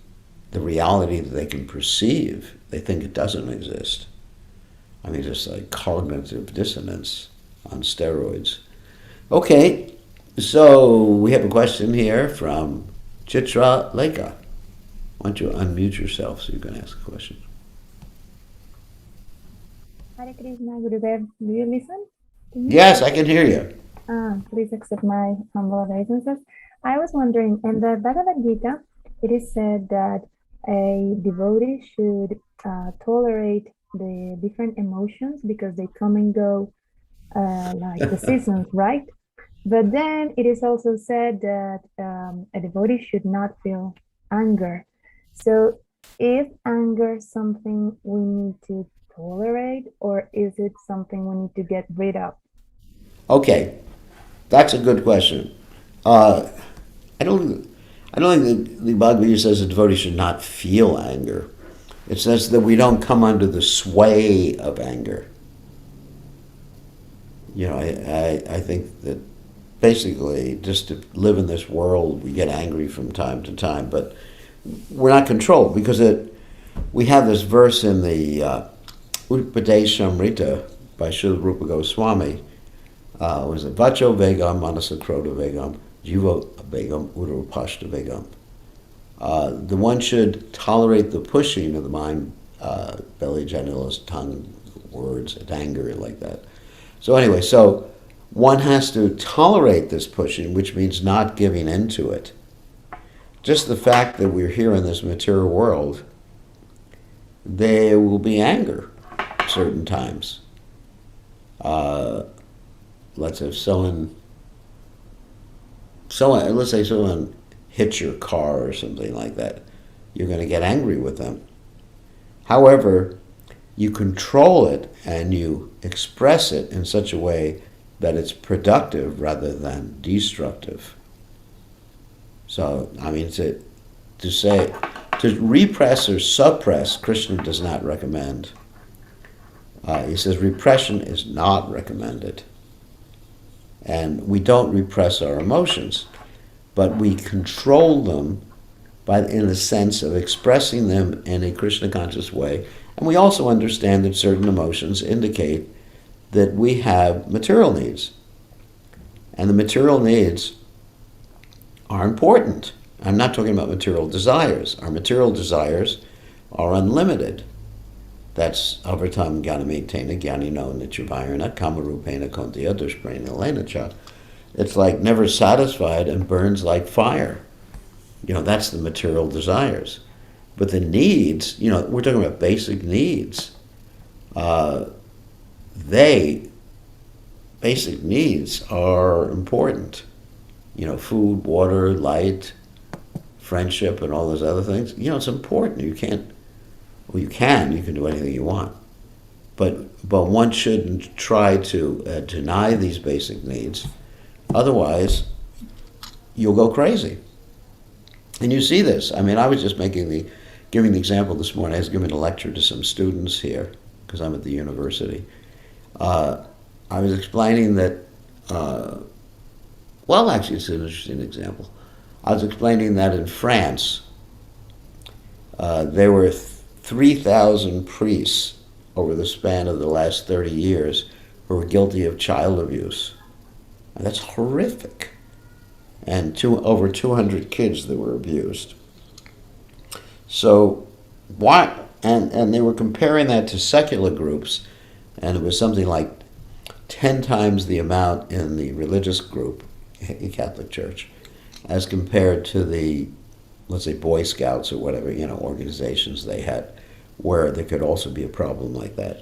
S1: the reality that they can perceive, they think it doesn't exist. I mean, just like cognitive dissonance on steroids. Okay, so we have a question here from Chitra Leka. Why don't you unmute yourself so you can ask a question?
S3: Hare Krishna, Gurudev. Do you listen?
S1: Yes, I can hear you.
S3: Please accept my humble obeisances. I was wondering, in the Bhagavad Gita, it is said that a devotee should tolerate the different emotions because they come and go like the seasons, right? But then it is also said that a devotee should not feel anger. So is anger something we need to tolerate, or is it something we need to get rid of?
S1: Okay, that's a good question. I don't think the Bhagavad Gita says a devotee should not feel anger. It says that we don't come under the sway of anger. I think that basically just to live in this world, we get angry from time to time, but we're not controlled because we have this verse in the Upadeshamrita by Srila Rupa Goswami. Was it Vacho Vegam, Manasakroda Vegam, Jiva Vegam, Udurupashta Vegam. The one should tolerate the pushing of the mind, belly, genitals, tongue, words, and anger, like that. So anyway, one has to tolerate this pushing, which means not giving in to it. Just the fact that we're here in this material world, there will be anger certain times. Let's say someone hits your car or something like that. You're going to get angry with them. However, you control it and you express it in such a way that it's productive rather than destructive. So, I mean, to repress or suppress, Krishna does not recommend. He says repression is not recommended. And we don't repress our emotions, but we control them in the sense of expressing them in a Krishna conscious way. And we also understand that certain emotions indicate that we have material needs. And the material needs are important. I'm not talking about material desires. Our material desires are unlimited. That's avatam jnanametena jnanino nityavayana kamarupena kontiya dushprena lenacha. It's like never satisfied and burns like fire. That's the material desires. But the needs, we're talking about basic needs. Basic needs are important. Food, water, light, friendship, and all those other things. It's important. You can do anything you want. But one shouldn't try to deny these basic needs. Otherwise, you'll go crazy. And you see this. I mean, I was just giving the example this morning. I was giving a lecture to some students here because I'm at the university. I was explaining that, actually it's an interesting example. I was explaining that in France, there were 3,000 priests over the span of the last 30 years who were guilty of child abuse. And that's horrific. And over 200 kids that were abused. So why? And they were comparing that to secular groups, and it was something like 10 times the amount in the religious group, in Catholic Church, as compared to the, let's say, Boy Scouts or whatever, organizations they had, where there could also be a problem like that.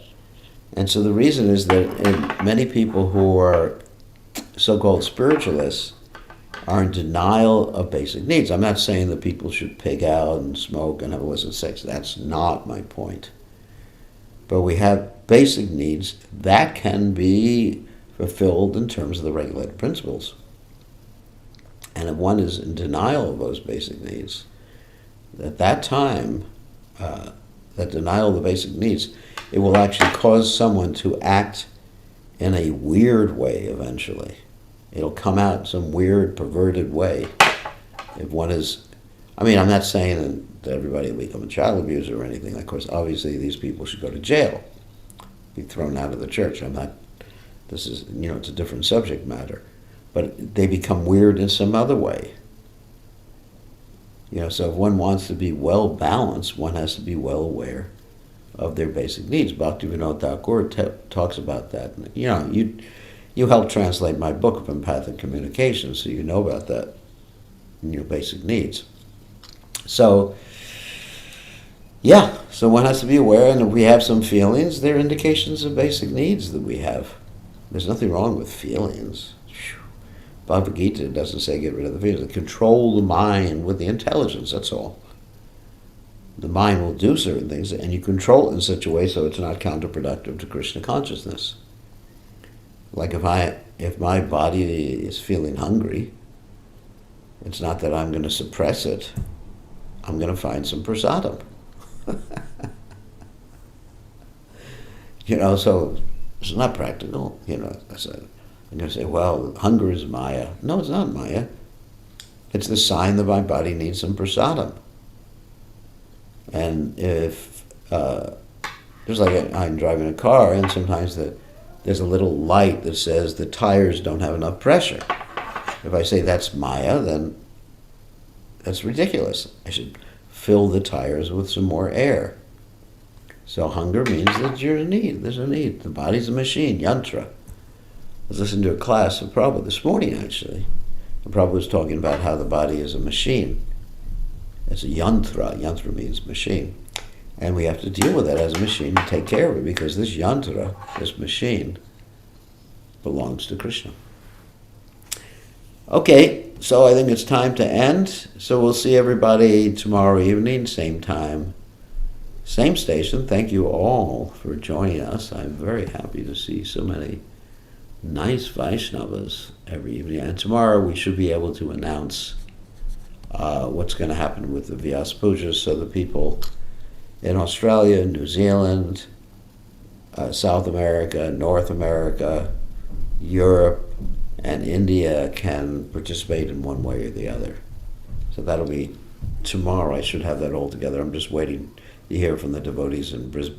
S1: And so the reason is that many people who are so-called spiritualists are in denial of basic needs. I'm not saying that people should pig out and smoke and have illicit sex. That's not my point. But we have basic needs that can be fulfilled in terms of the regulated principles. And if one is in denial of those basic needs, at that time, that denial of the basic needs, it will actually cause someone to act in a weird way eventually. It'll come out in some weird, perverted way. If one is, I'm not saying that everybody will become a child abuser or anything. Of course, obviously these people should go to jail, be thrown out of the church. This is, it's a different subject matter. But they become weird in some other way. So if one wants to be well balanced, one has to be well aware of their basic needs. Bhaktivinoda Thakur talks about that. You helped translate my book of empathic communication, so you know about that in your basic needs. So, so one has to be aware, and if we have some feelings, they're indications of basic needs that we have. There's nothing wrong with feelings. Bhagavad Gita doesn't say get rid of the feelings. Control the mind with the intelligence, that's all. The mind will do certain things, and you control it in such a way so it's not counterproductive to Krishna consciousness. Like if my body is feeling hungry, it's not that I'm going to suppress it. I'm going to find some prasadam. So it's not practical. I'm going to say, well, hunger is Maya. No, it's not Maya. It's the sign that my body needs some prasadam. And if, just like I'm driving a car, and sometimes there's a little light that says the tires don't have enough pressure. If I say that's Maya, then that's ridiculous. I should fill the tires with some more air. So hunger means that there's a need. The body's a machine, yantra. I was listening to a class of Prabhupada this morning, actually. And Prabhupada was talking about how the body is a machine. It's a yantra. Yantra means machine. And we have to deal with that as a machine and take care of it, because this yantra, this machine, belongs to Krishna. Okay, so I think it's time to end. So we'll see everybody tomorrow evening, same time, same station. Thank you all for joining us. I'm very happy to see so many nice Vaishnavas every evening. And tomorrow we should be able to announce what's going to happen with the Vyas Puja, so the people in Australia, New Zealand, South America, North America, Europe, and India can participate in one way or the other. So that'll be tomorrow. I should have that all together. I'm just waiting to hear from the devotees in Brisbane.